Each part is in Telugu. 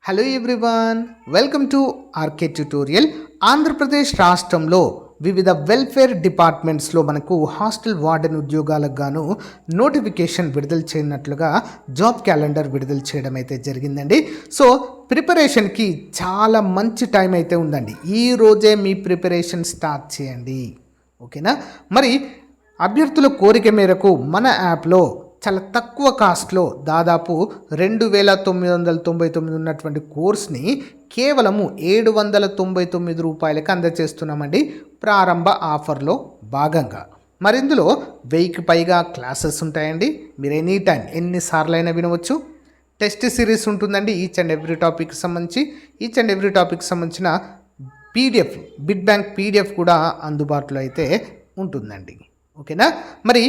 Hello everyone, welcome to RK tutorial. Andhra Pradesh రాష్ట్రంలో వివిధ వెల్ఫేర్ డిపార్ట్మెంట్స్లో మనకు హాస్టల్ వార్డెన్ ఉద్యోగాలకు గాను నోటిఫికేషన్ విడుదల చేయనట్లుగా జాబ్ క్యాలెండర్ విడుదల చేయడం అయితే జరిగిందండి. సో ప్రిపరేషన్కి చాలా మంచి టైం అయితే ఉందండి. ఈ రోజే మీ ప్రిపరేషన్ స్టార్ట్ చేయండి, ఓకేనా? మరి అభ్యర్థుల కోరిక మేరకు మన యాప్లో చాలా తక్కువ కాస్ట్లో దాదాపు 2,999 ఉన్నటువంటి కోర్స్ని కేవలము 799 రూపాయలకి అందజేస్తున్నామండి, ప్రారంభ ఆఫర్లో భాగంగా. మరి ఇందులో 1000కి పైగా క్లాసెస్ ఉంటాయండి. మీరు ఎనీ టైం ఎన్నిసార్లైనా వినవచ్చు. టెస్ట్ సిరీస్ ఉంటుందండి ఈచ్ అండ్ ఎవ్రీ టాపిక్ సంబంధించిన పీడిఎఫ్, బిడ్ బ్యాంక్ పీడిఎఫ్ కూడా అందుబాటులో అయితే ఉంటుందండి, ఓకేనా? మరి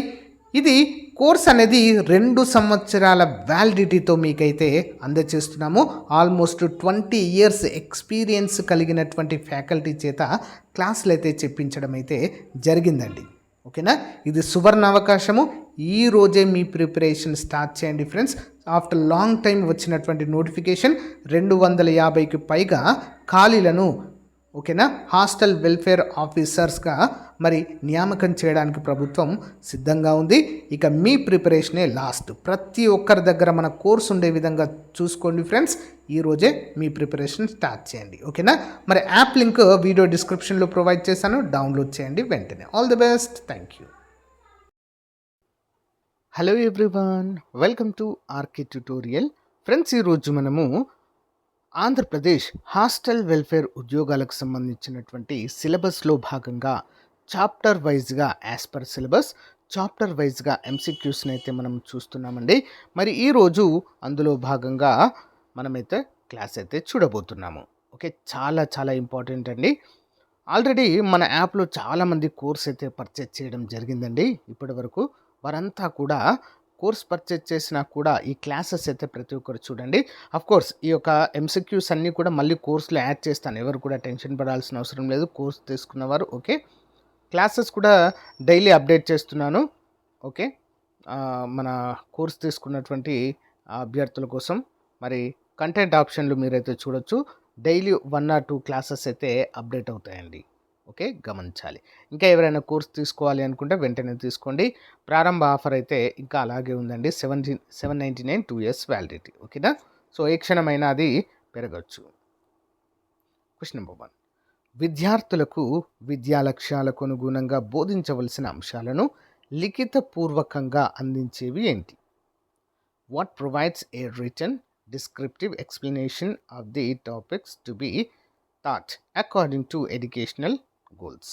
ఇది కోర్స్ అనేది 2 సంవత్సరాల వ్యాలిడిటీతో మీకైతే అందజేస్తున్నాము. ఆల్మోస్ట్ 20 ఇయర్స్ ఎక్స్పీరియన్స్ కలిగినటువంటి ఫ్యాకల్టీ చేత క్లాసులు అయితే చెప్పించడం అయితే జరిగిందండి, ఓకేనా? ఇది సువర్ణ అవకాశము. ఈ రోజే మీ ప్రిపరేషన్ స్టార్ట్ చేయండి ఫ్రెండ్స్. ఆఫ్టర్ లాంగ్ టైం వచ్చినటువంటి నోటిఫికేషన్ 250కి పైగా ఖాళీలను, ఓకేనా, హాస్టల్ వెల్ఫేర్ ఆఫీసర్స్గా మరి నియామకం చేయడానికి ప్రభుత్వం సిద్ధంగా ఉంది. ఇక మీ ప్రిపరేషనే లాస్ట్. ప్రతి ఒక్కరి దగ్గర మన కోర్స్ ఉండే విధంగా చూసుకోండి ఫ్రెండ్స్. ఈరోజే మీ ప్రిపరేషన్ స్టార్ట్ చేయండి, ఓకేనా? మరి యాప్ లింక్ వీడియో డిస్క్రిప్షన్లో ప్రొవైడ్ చేశాను, డౌన్లోడ్ చేయండి వెంటనే. All the best, thank you. Hello everyone, welcome to RK tutorial. Friends, ఈరోజు మనము ఆంధ్రప్రదేశ్ హాస్టల్ వెల్ఫేర్ ఉద్యోగాలకు సంబంధించినటువంటి సిలబస్లో భాగంగా చాప్టర్ వైజ్గా యాజ్ పర్ సిలబస్ చాప్టర్ వైజ్గా ఎంసీక్యూస్ని అయితే మనం చూస్తున్నామండి. మరి ఈరోజు అందులో భాగంగా మనమైతే క్లాస్ అయితే చూడబోతున్నాము, ఓకే? చాలా చాలా ఇంపార్టెంట్ అండి. ఆల్రెడీ మన యాప్లో చాలామంది కోర్స్ అయితే పర్చేజ్ చేయడం జరిగిందండి. ఇప్పటి వరకు వారంతా కూడా కోర్స్ పర్చేజ్ చేసినా కూడా ఈ క్లాసెస్ అయితే ప్రతి ఒక్కరు చూడండి. కోర్స్ ఈ యొక్క ఎంసీక్యూస్ అన్నీ కూడా మళ్ళీ కోర్సులో యాడ్ చేస్తాను, ఎవరు కూడా టెన్షన్ పడాల్సిన అవసరం లేదు. కోర్స్ తీసుకున్నవారు, ఓకే? క్లాసెస్ కూడా డైలీ అప్డేట్ చేస్తున్నాను, ఓకే? మన కోర్స్ తీసుకున్నటువంటి అభ్యర్థుల కోసం మరి కంటెంట్ ఆప్షన్లు మీరైతే చూడొచ్చు. డైలీ 1 or 2 క్లాసెస్ అయితే అప్డేట్ అవుతాయండి, ఓకే? గమనించాలి. ఇంకా ఎవరైనా కోర్స్ తీసుకోవాలి అనుకుంటే వెంటనే తీసుకోండి. ప్రారంభ ఆఫర్ అయితే ఇంకా అలాగే ఉందండి, 799 2 years వ్యాలిడిటీ, ఓకేనా? సో ఏ క్షణమైనా అది పెరగచ్చు. క్వశ్చన్ నెంబర్ 1, విద్యార్థులకు విద్యా లక్ష్యాలకు అనుగుణంగా బోధించవలసిన అంశాలను లిఖితపూర్వకంగా అందించేవి ఏంటి? What provides a written descriptive explanation of the topics to be thought according to educational goals.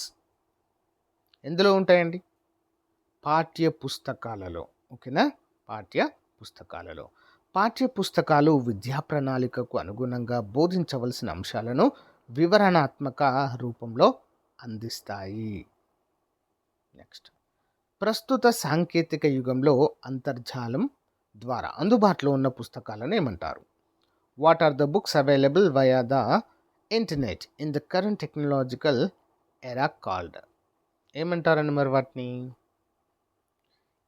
ఎందులో ఉంటాయండి? పాఠ్య పుస్తకాలలో, ఓకేనా? పాఠ్య పుస్తకాలు విద్యా ప్రణాళికకు అనుగుణంగా బోధించవలసిన అంశాలను వివరణాత్మక రూపంలో అందిస్తాయి. నెక్స్ట్, ప్రస్తుత సాంకేతిక యుగంలో అంతర్జాలం ద్వారా అందుబాటులో ఉన్న పుస్తకాలను ఏమంటారు? What are the books available via the internet in the current technological era called? ఏమంటారండి మరి వాటిని?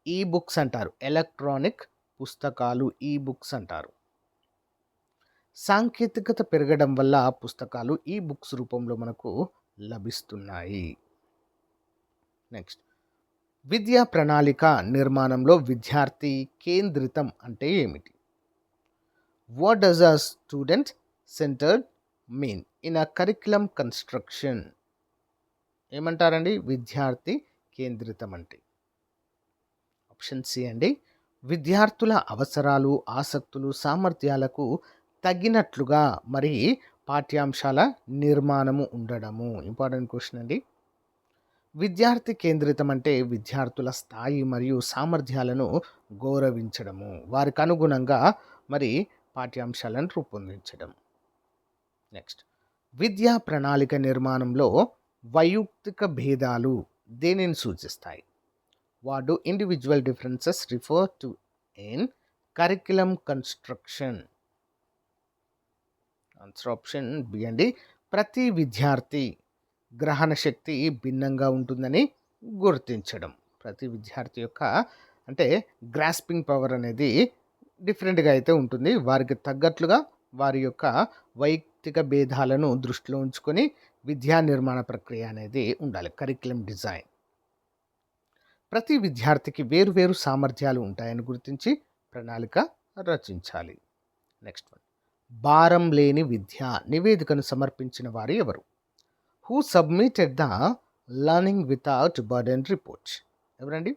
ఈ బుక్స్ అంటారు, ఎలక్ట్రానిక్ పుస్తకాలు ఈ బుక్స్ అంటారు. సాంకేతికత పెరగడం వల్ల పుస్తకాలు ఈ బుక్స్ రూపంలో మనకు లభిస్తున్నాయి. నెక్స్ట్, విద్యా ప్రణాళిక నిర్మాణంలో విద్యార్థి కేంద్రితం అంటే ఏమిటి? What does a student centred mean in a curriculum construction? ఏమంటారండి విద్యార్థి కేంద్రితం అంటే? ఆప్షన్ సి అండి, విద్యార్థుల అవసరాలు, ఆసక్తులు, సామర్థ్యాలకు తగినట్లుగా మరి పాఠ్యాంశాల నిర్మాణము ఉండడము. ఇంపార్టెంట్ క్వశ్చన్ అండి. విద్యార్థి కేంద్రితం అంటే విద్యార్థుల స్థాయి మరియు సామర్థ్యాలను గౌరవించడము, వారికి అనుగుణంగా మరి పాఠ్యాంశాలను రూపొందించడం. నెక్స్ట్, విద్యా ప్రణాళిక నిర్మాణంలో వైయక్తిక భేదాలు దేనిని సూచిస్తాయి? What do individual differences refer to in curriculum construction? Answer option B అండి, ప్రతి విద్యార్థి గ్రహణ శక్తి భిన్నంగా ఉంటుందని గుర్తించడం. ప్రతి విద్యార్థి యొక్క అంటే గ్రాస్పింగ్ పవర్ అనేది డిఫరెంట్గా అయితే ఉంటుంది, వారికి తగ్గట్లుగా వారి యొక్క వైయక్తిక భేదాలను దృష్టిలో ఉంచుకొని విద్యా నిర్మాణ ప్రక్రియ అనేది ఉండాలి. Curriculum design. ప్రతి విద్యార్థికి వేరువేరు సామర్థ్యాలు ఉంటాయని గుర్తించి ప్రణాళిక రచించాలి. నెక్స్ట్ వన్, భారం లేని విద్య నివేదికను సమర్పించిన వారు ఎవరు? Who submitted the learning without burden report? ఎవరండి?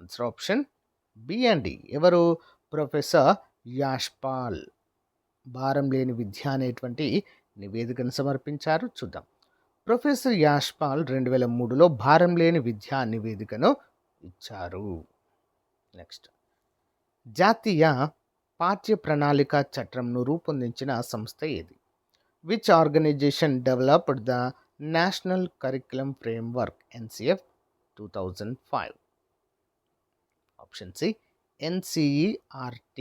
ఆన్సర్ ఆప్షన్ బి అండి. ఎవరు? ప్రొఫెసర్ యాష్పాల్ భారం లేని విద్య అనేటువంటి నివేదికను సమర్పించారు. చూద్దాం. ప్రొఫెసర్ యాష్పాల్ 2003లో భారం లేని విద్యా నివేదికను ఇచ్చారు. నెక్స్ట్, జాతీయ పాఠ్య ప్రణాళిక చట్టంను రూపొందించిన సంస్థ ఏది? Which organisation developed the national curriculum framework NCF 2005? Option C NCERT.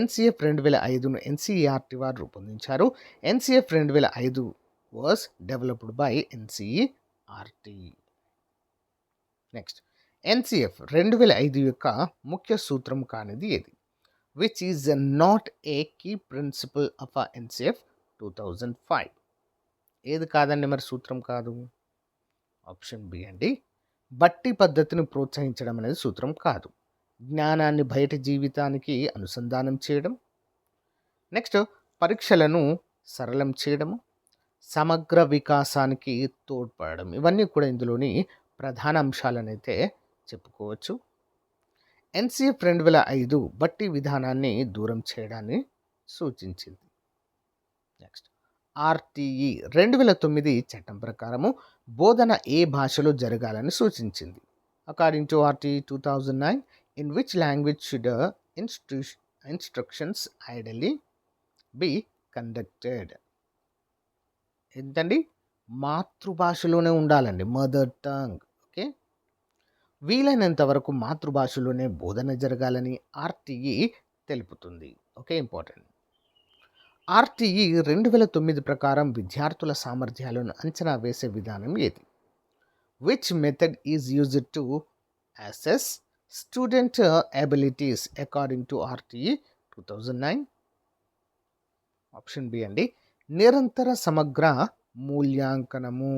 NCF 2005ను NCERT వారు రూపొందించారు. NCF 2005 was developed by NCERT. Next, NCF 2005 యొక్క ముఖ్య సూత్రం కానిది ఏది? Which is not a key principle of NCF 2005? ఏది కాదండి మరి సూత్రం కాదు? ఆప్షన్ బి అండి. బట్టి పద్ధతిని ప్రోత్సహించడం అనేది సూత్రం కాదు. జ్ఞానాన్ని బయట జీవితానికి అనుసంధానం చేయడం. నెక్స్ట్, పరీక్షలను సరళం చేయడము, సమగ్ర వికాసానికి తోడ్పడడం. ఇవన్నీ కూడా ఇందులోని ప్రధాన అంశాలనైతే చెప్పుకోవచ్చు. NCF 2005 బట్టి విధానాన్ని దూరం చేయడాన్ని సూచించింది. నెక్స్ట్, RTE 2009 చట్టం ప్రకారము బోధన ఏ భాషలో జరగాలని సూచించింది. According to RTE 2009, in which language should instructions ideally be conducted? ఏంటండి? మాతృభాషలోనే ఉండాలండి, మదర్ టంగ్. ఓకే, వీలైనంత వరకు మాతృభాషలోనే బోధన జరగాలని RTE తెలుపుతుంది. Okay, important. RTE 2009 ప్రకారం విద్యార్థుల సామర్థ్యాలను అంచనా వేసే విధానం ఏది? Which method is used to assess student abilities according to RTE 2009? Option B అండి. నిరంతర సమగ్ర మూల్యాంకనము.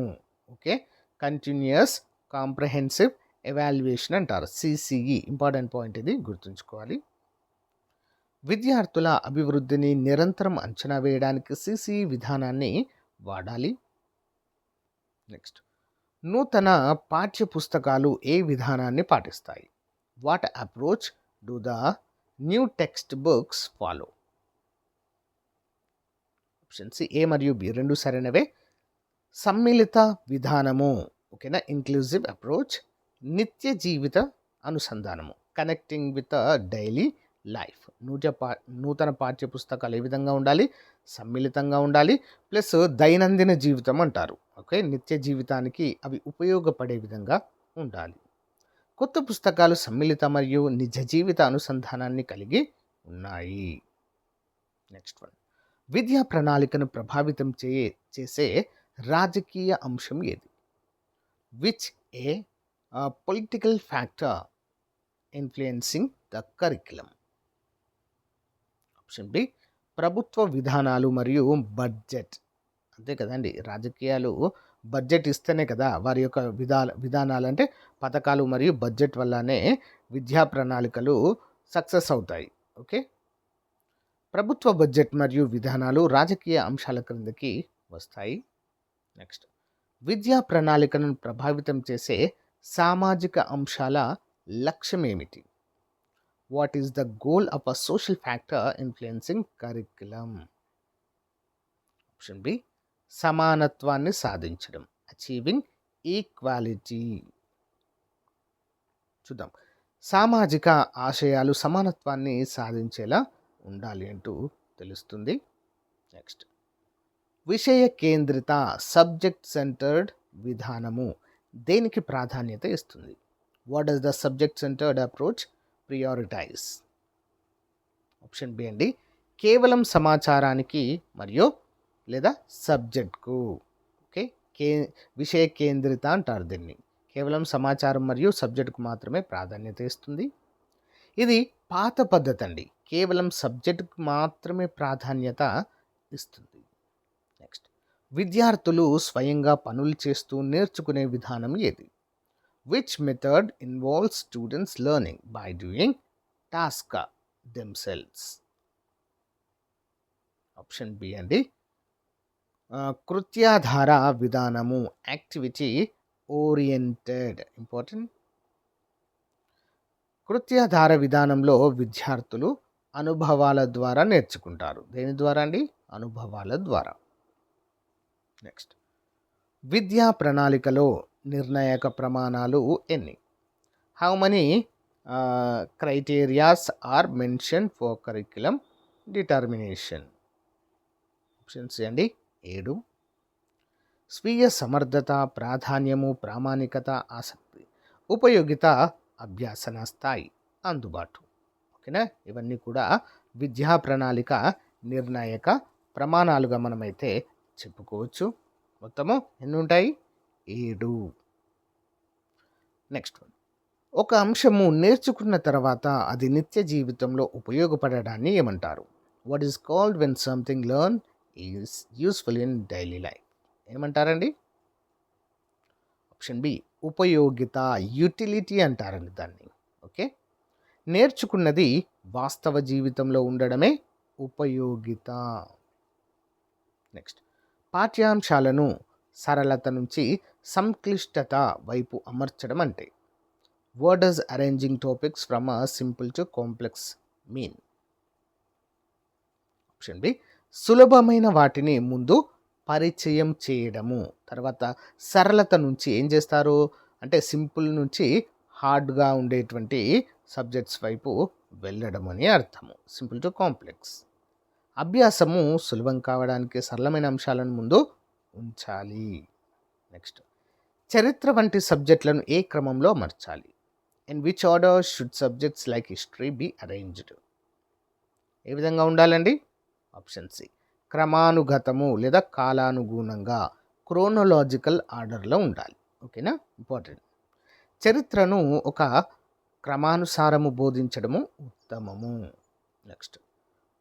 ఓకే, కంటిన్యూయస్ కాంప్రహెన్సివ్ ఎవాల్యుయేషన్ అంటారు, CCE. ఇంపార్టెంట్ పాయింట్ ఇది, గుర్తుంచుకోవాలి. విద్యార్థుల అభివృద్ధిని నిరంతరం అంచనా వేయడానికి CCE విధానాన్ని వాడాలి. నెక్స్ట్, నూతన పాఠ్య పుస్తకాలు ఏ విధానాన్ని పాటిస్తాయి? What approach do the new text books follow? Option C A మరియు B రెండు సరైనవే. సమ్మిళిత విధానము. ఓకేనా, ఇంక్లూజివ్ అప్రోచ్. నిత్య జీవిత అనుసంధానము, కనెక్టింగ్ విత్ డైలీ లైఫ్. నూతన పాఠ్య పుస్తకాలు ఏ విధంగా ఉండాలి? సమ్మిళితంగా ఉండాలి, ప్లస్ దైనందిన జీవితం అంటారు. ఓకే, నిత్య జీవితానికి అవి ఉపయోగపడే విధంగా ఉండాలి. కొత్త పుస్తకాలు సమ్మిళిత మరియు నిజ జీవిత అనుసంధానాన్ని కలిగి ఉన్నాయి. నెక్స్ట్ వన్, విద్యా ప్రణాళికను ప్రభావితం చేసే రాజకీయ అంశం ఏది? Which a political factor influencing the curriculum? Option B, ప్రభుత్వ విధానాలు మరియు బడ్జెట్. అంతే కదండి, రాజకీయాలు బడ్జెట్ ఇస్తేనే కదా వారి యొక్క విధానాలు అంటే పథకాలు మరియు బడ్జెట్ వల్లనే విద్యా ప్రణాళికలు సక్సెస్ అవుతాయి. ఓకే, ప్రభుత్వ బడ్జెట్ మరియు విధానాలు రాజకీయ అంశాల క్రిందకి వస్తాయి. నెక్స్ట్, విద్యా ప్రణాళికను ప్రభావితం చేసే సామాజిక అంశాల లక్ష్యం ఏమిటి? What is the goal of a social factor influencing curriculum? Option B, సమానత్వాన్ని సాధించడం, అచీవింగ్ ఈక్వాలిటీ. చూద్దాం. సామాజిక ఆశయాలు సమానత్వాన్ని సాధించేలా ఉండాలి అంటూ తెలుస్తుంది. నెక్స్ట్, విషయ కేంద్రిత సబ్జెక్ట్ సెంటర్డ్ విధానము దేనికి ప్రాధాన్యత ఇస్తుంది? What does the subject centred approach prioritise? Option B అండి, కేవలం సమాచారానికి మరియు లేదా సబ్జెక్ట్కు. ఓకే, విషయ కేంద్రిత అంటారు దీన్ని. కేవలం సమాచారం మరియు సబ్జెక్టుకు మాత్రమే ప్రాధాన్యత ఇస్తుంది. ఇది పాత పద్ధతి అండి. కేవలం సబ్జెక్టుకి మాత్రమే ప్రాధాన్యత ఇస్తుంది. నెక్స్ట్, విద్యార్థులు స్వయంగా పనులు చేస్తూ నేర్చుకునే విధానం ఏది? Which method involves students learning by doing task themselves? Option B అండి. కృత్యాధార విధానము, యాక్టివిటీ ఓరియంటెడ్. ఇంపార్టెంట్. కృత్యాధార విధానంలో విద్యార్థులు అనుభవాల ద్వారా నేర్చుకుంటారు. దేని ద్వారా అండి? అనుభవాల ద్వారా. నెక్స్ట్, విద్యా ప్రణాళికలో నిర్ణాయక ప్రమాణాలు ఎన్ని? How many criterias are mention for curriculum determination? Options అండి 7. స్వీయ సమర్థత, ప్రాధాన్యము, ప్రామాణికత, ఆసక్తి, ఉపయోగిత, అభ్యాసన స్థాయి, అందుబాటు. ఓకేనా? ఇవన్నీ కూడా విద్యా ప్రణాళిక నిర్ణాయక ప్రమాణాలుగా మనమైతే చెప్పుకోవచ్చు. మొత్తము ఎన్ని ఉంటాయి? 7. నెక్స్ట్ వన్, ఒక అంశము నేర్చుకున్న తర్వాత అది నిత్య జీవితంలో ఉపయోగపడడాన్ని ఏమంటారు? What is called when something learn is useful in daily life? ఏమంటారండి? ఆప్షన్ బి ఉపయోగిత, యూటిలిటీ అంటారండి దాన్ని. ఓకే, నేర్చుకున్నది వాస్తవ జీవితంలో ఉండడమే ఉపయోగిత. నెక్స్ట్, పాఠ్యాంశాలను సరళత నుంచి సంక్లిష్టత వైపు అమర్చడం అంటే? What does arranging topics from a simple to complex mean? Option B సులభమైన వాటిని ముందు పరిచయం చేయడము, తర్వాత సరళత నుంచి ఏం చేస్తారు అంటే సింపుల్ నుంచి హార్డ్గా ఉండేటువంటి సబ్జెక్ట్స్ వైపు వెళ్ళడం అని అర్థము. Simple to complex. అభ్యాసము సులభం కావడానికి సరళమైన అంశాలను ముందు ఉంచాలి. నెక్స్ట్, చరిత్ర వంటి సబ్జెక్టులను ఏ క్రమంలో అమర్చాలి? In which order should subjects like history be arranged? ఏ విధంగా ఉండాలండి? ఆప్షన్ సి క్రమానుగతము లేదా కాలానుగుణంగా, క్రోనోలాజికల్ ఆర్డర్లో ఉండాలి. ఓకేనా? ఇంపార్టెంట్. చరిత్రను ఒక క్రమానుసారము బోధించడము ఉత్తమము. నెక్స్ట్,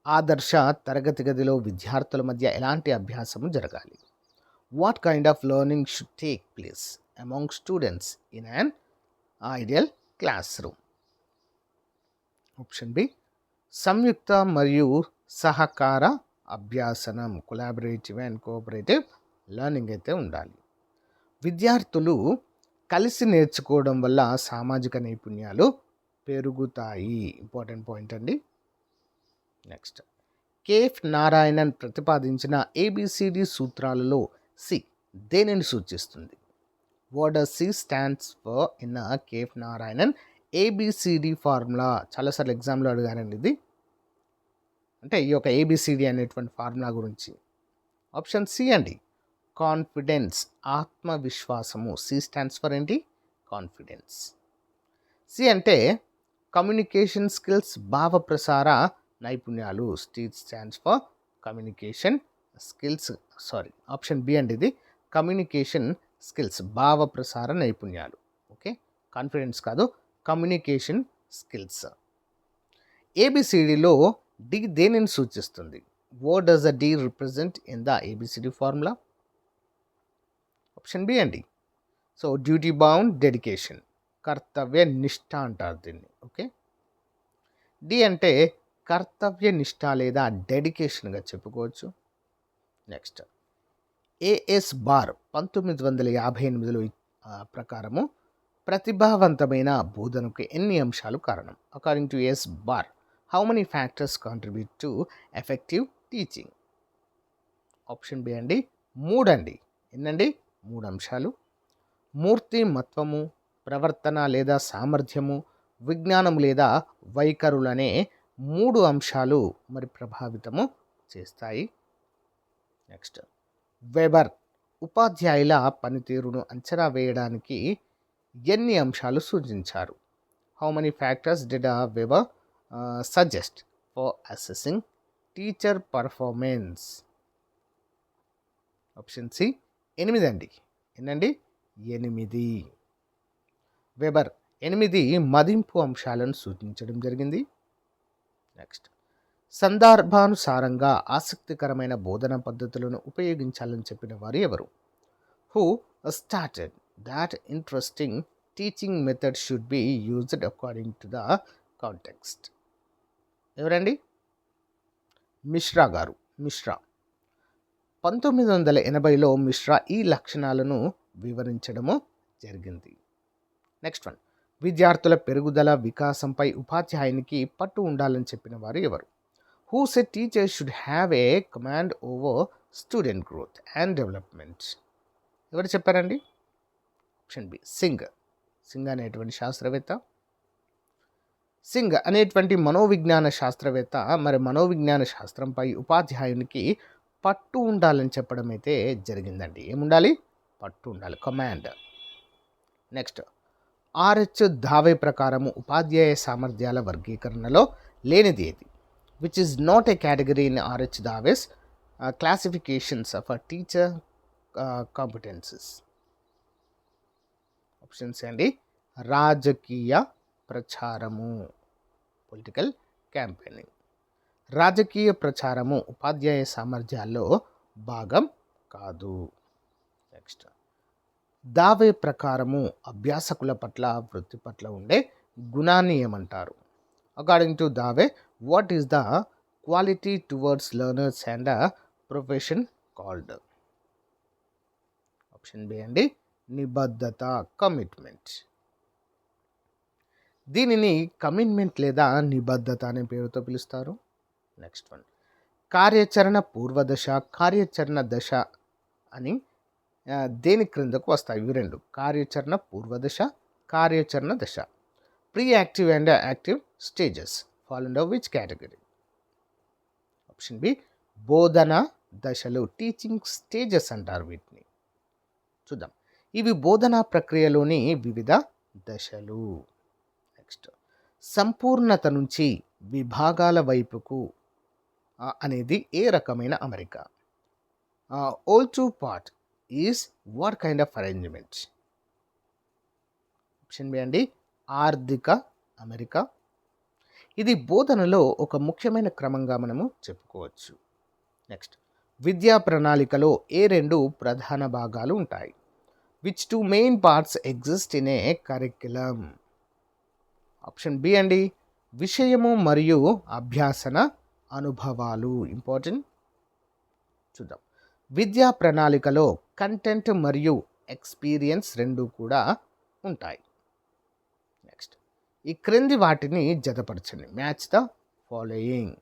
ఆదర్శ తరగతి గదిలో విద్యార్థుల మధ్య ఎలాంటి అభ్యాసము జరగాలి? What kind of learning should take place among students in an ideal classroom? Option B సంయుక్త మరియు సహకార అభ్యాసనం, కొలాబరేటివ్ అండ్ కోఆపరేటివ్ లెర్నింగ్ అయితే ఉండాలి. విద్యార్థులు కలిసి నేర్చుకోవడం వల్ల సామాజిక నైపుణ్యాలు పెరుగుతాయి. ఇంపార్టెంట్ పాయింట్ అండి. నెక్స్ట్, కేఎఫ్ నారాయణన్ ప్రతిపాదించిన ఏబిసిడి సూత్రాలలో సి దేనిని సూచిస్తుంది? What does C stands for in KF Narayanan ABCD formula? చాలాసార్లు ఎగ్జామ్లో అడిగారండి ఇది. అంటే ఈ యొక్క ఏబిసిడి అనేటువంటి ఫార్ములా గురించి. ఆప్షన్ సి అండి, కాన్ఫిడెన్స్, ఆత్మవిశ్వాసము. సి స్టాండ్స్ ఫర్ ఏంటి? కాన్ఫిడెన్స్. సి అంటే కమ్యూనికేషన్ స్కిల్స్, భావ ప్రసార నైపుణ్యాలు. C stands for communication skills. Option B అండి ఇది, కమ్యూనికేషన్ స్కిల్స్, భావ ప్రసార నైపుణ్యాలు. ఓకే, కాన్ఫిడెన్స్ కాదు, కమ్యూనికేషన్ స్కిల్స్. ఏబిసిడిలో డి దేనిని సూచిస్తుంది? What does the D represent in the ABCD formula? Option B అండి, సో డ్యూటీ బౌండ్ డెడికేషన్, కర్తవ్య నిష్ఠ అంటారు దీన్ని. ఓకే, డి అంటే కర్తవ్య నిష్ఠ లేదా డెడికేషన్గా చెప్పుకోవచ్చు. నెక్స్ట్, ఏఎస్ బార్ 1958లో ప్రకారము ప్రతిభావంతమైన బోధనకు ఎన్ని అంశాలు కారణం? According to S Barr, how many factors contribute to effective teaching? Option B అండి 3 అండి. ఎన్నండి? 3 అంశాలు. మూర్తిమత్వము, ప్రవర్తన లేదా సామర్థ్యము, విజ్ఞానం లేదా వైఖరులనే 3 అంశాలు మరి ప్రభావితము చేస్తాయి. నెక్స్ట్, వెబర్ ఉపాధ్యాయుల పనితీరును అంచనా వేయడానికి ఎన్ని అంశాలు సూచించారు? How many factors did Weber suggest for assessing teacher performance? Option C 8 అండి. ఎన్నండి? 8. వెబర్ 8 మదింపు అంశాలను సూచించడం జరిగింది. నెక్స్ట్, సందర్భానుసారంగా ఆసక్తికరమైన బోధన పద్ధతులను ఉపయోగించాలని చెప్పిన వారు ఎవరు? Who started that interesting teaching method should be used according to the context? ఎవరండి? మిశ్రా గారు. మిశ్రా 1980లో మిశ్రా ఈ లక్షణాలను వివరించడము జరిగింది. నెక్స్ట్ వన్, విద్యార్థుల పెరుగుదల వికాసంపై ఉపాధ్యాయునికి పట్టు ఉండాలని చెప్పిన వారు ఎవరు? Who said teachers should have a command over student growth and development? ఎవరు చెప్పారండి? Option B, Singh. సింగ్ అనేటువంటి శాస్త్రవేత్త. సింగ్ అనేటువంటి మనోవిజ్ఞాన శాస్త్రవేత్త మరి మనోవిజ్ఞాన శాస్త్రంపై ఉపాధ్యాయునికి పట్టు ఉండాలని చెప్పడం అయితే జరిగిందండి. ఏముండాలి? పట్టు ఉండాలి, కమాండ్. నెక్స్ట్, ఆర్హెచ్ దావే ప్రకారము ఉపాధ్యాయ సామర్థ్యాల వర్గీకరణలో లేనిది ఏది? Which is not a category in RH Dave's classifications of a teacher competences? Options అండి, రాజకీయ ప్రచారము, పొలిటికల్ క్యాంపెయినింగ్. రాజకీయ ప్రచారము ఉపాధ్యాయ సామర్థ్యాల్లో భాగం కాదు. నెక్స్ట్, దావే ప్రకారము అభ్యాసకుల పట్ల వృత్తి పట్ల ఉండే గుణాన్ని ఏమంటారు? According to Dave, what is the quality towards learners and profession called? Option B అండి, నిబద్ధత, కమిట్మెంట్. దీనిని కమిట్మెంట్ లేదా నిబద్ధత అనే పేరుతో పిలుస్తారు. నెక్స్ట్ వన్, కార్యాచరణ పూర్వదశ, కార్యాచరణ దశ అని దేని క్రిందకు వస్తాయి? ఇవి రెండు, కార్యాచరణ పూర్వదశ, కార్యాచరణ దశ. Pre active and active stages fall under which category? Option B, బోధన దశలు, టీచింగ్ స్టేజెస్ అంటారు వీటిని. చూద్దాం, ఇవి బోధనా ప్రక్రియలోని వివిధ దశలు. నెక్స్ట్, సంపూర్ణత నుంచి విభాగాల వైపుకు అనేది ఏ రకమైన అమరిక? Whole to part is what kind of arrangement? Option B అండి, ఆర్థిక అమరిక. ఇది బోధనలో ఒక ముఖ్యమైన క్రమంగా మనము చెప్పుకోవచ్చు. నెక్స్ట్, విద్యా ప్రణాళికలో ఏ రెండు ప్రధాన భాగాలు ఉంటాయి? Which two main parts exist in a curriculum? Option B అండి, విషయము మరియు అభ్యాసన అనుభవాలు. ఇంపార్టెంట్. చూద్దాం, విద్యా ప్రణాళికలో కంటెంట్ మరియు ఎక్స్పీరియన్స్ రెండు కూడా ఉంటాయి. నెక్స్ట్, ఈ క్రింది వాటిని జతపరచండి. Match the following.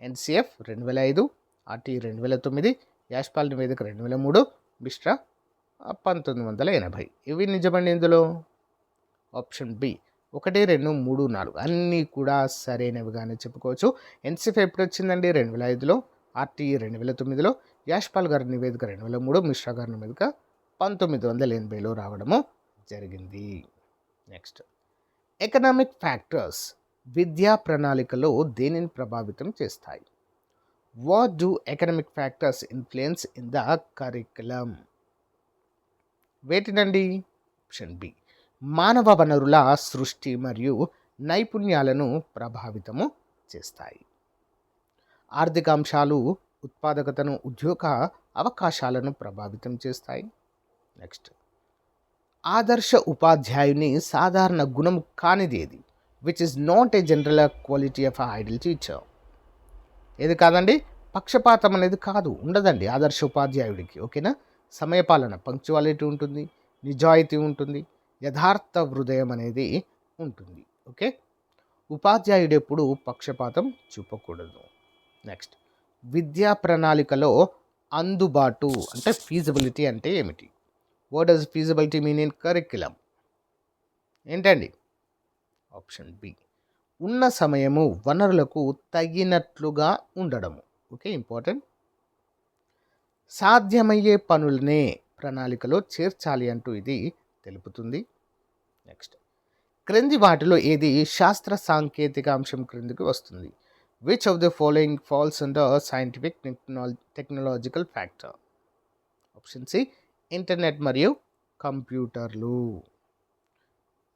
NCF 2005, RT 2009, Yashpal నివేదిక 2003, మిశ్రా 1980. ఇవి నిజమండి. ఇందులో ఆప్షన్ బి 1, 2, 3, 4 అన్నీ కూడా సరైనవిగానే చెప్పుకోవచ్చు. ఎన్సిఎఫ్ ఎప్పుడు వచ్చిందండి? 2005లో, ఆర్టీ 2009లో, యాష్పాల్ గారి నివేదిక 2003, మిశ్రా గారి నివేదిక 1980లో రావడము జరిగింది. నెక్స్ట్, ఎకనామిక్ ఫ్యాక్టర్స్ విద్యా ప్రణాళికలో దేనిని ప్రభావితం చేస్తాయి? What do economic factors influence in the curriculum? వేటినండి? ఆప్షన్ బి, మానవ వనరుల సృష్టి మరియు నైపుణ్యాలను ప్రభావితము చేస్తాయి. ఆర్థిక అంశాలు ఉత్పాదకతను, ఉద్యోగ అవకాశాలను ప్రభావితం చేస్తాయి. నెక్స్ట్, ఆదర్శ ఉపాధ్యాయుని సాధారణ గుణం కానిది ఏది? Which is not A general quality of ideal teacher? ఏది కాదండి? పక్షపాతం అనేది కాదు, ఉండదండి ఆదర్శ ఉపాధ్యాయుడికి. ఓకేనా? సమయపాలన, పంక్చువాలిటీ ఉంటుంది, నిజాయితీ ఉంటుంది, యథార్థ హృదయం అనేది ఉంటుంది. ఓకే, ఉపాధ్యాయుడు ఎప్పుడు పక్షపాతం చూపకూడదు. నెక్స్ట్, విద్యా ప్రణాళికలో అందుబాటు అంటే ఫీజిబిలిటీ అంటే ఏమిటి? What does feasibility mean in curriculum? ఏంటండి? ఆప్షన్ బి, ఉన్న సమయము వనరులకు తగినట్లుగా ఉండడము. Okay, important. సాధ్యమయ్యే పనులనే ప్రణాళికలో చేర్చాలి అంటూ ఇది తెలుపుతుంది. నెక్స్ట్, క్రింది వాటిలో ఏది శాస్త్ర సాంకేతిక అంశం క్రిందికి వస్తుంది? Which of the following falls under scientific technological factor? Option C, internet మరియు కంప్యూటర్లు.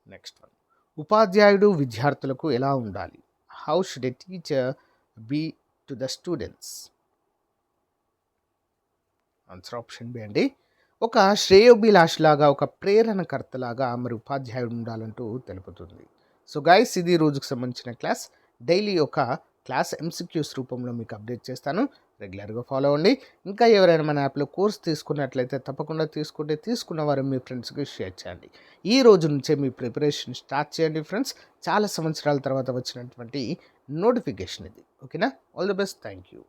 నెక్స్ట్ వన్, ఉపాధ్యాయుడు విద్యార్థులకు ఎలా ఉండాలి? How should a teacher be to the students? Answer option B అండి. ఒక శ్రేయోభిలాష్లాగా, ఒక ప్రేరణకర్తలాగా మరి ఉపాధ్యాయుడు ఉండాలంటూ తెలుపుతుంది. సో గైస్, ఇది రోజుకు సంబంధించిన క్లాస్. డైలీ ఒక క్లాస్ ఎంసీక్యూస్ రూపంలో మీకు అప్డేట్ చేస్తాను. రెగ్యులర్గా ఫాలో అవ్వండి. ఇంకా ఎవరైనా మన యాప్లో కోర్స్ తీసుకున్నట్లయితే తప్పకుండా తీసుకున్న వారు మీ ఫ్రెండ్స్కి షేర్ చేయండి. ఈ రోజు నుంచే మీ ప్రిపరేషన్ స్టార్ట్ చేయండి ఫ్రెండ్స్. చాలా సంవత్సరాల తర్వాత వచ్చినటువంటి నోటిఫికేషన్ ఇది. ఓకేనా? All the best. Thank you.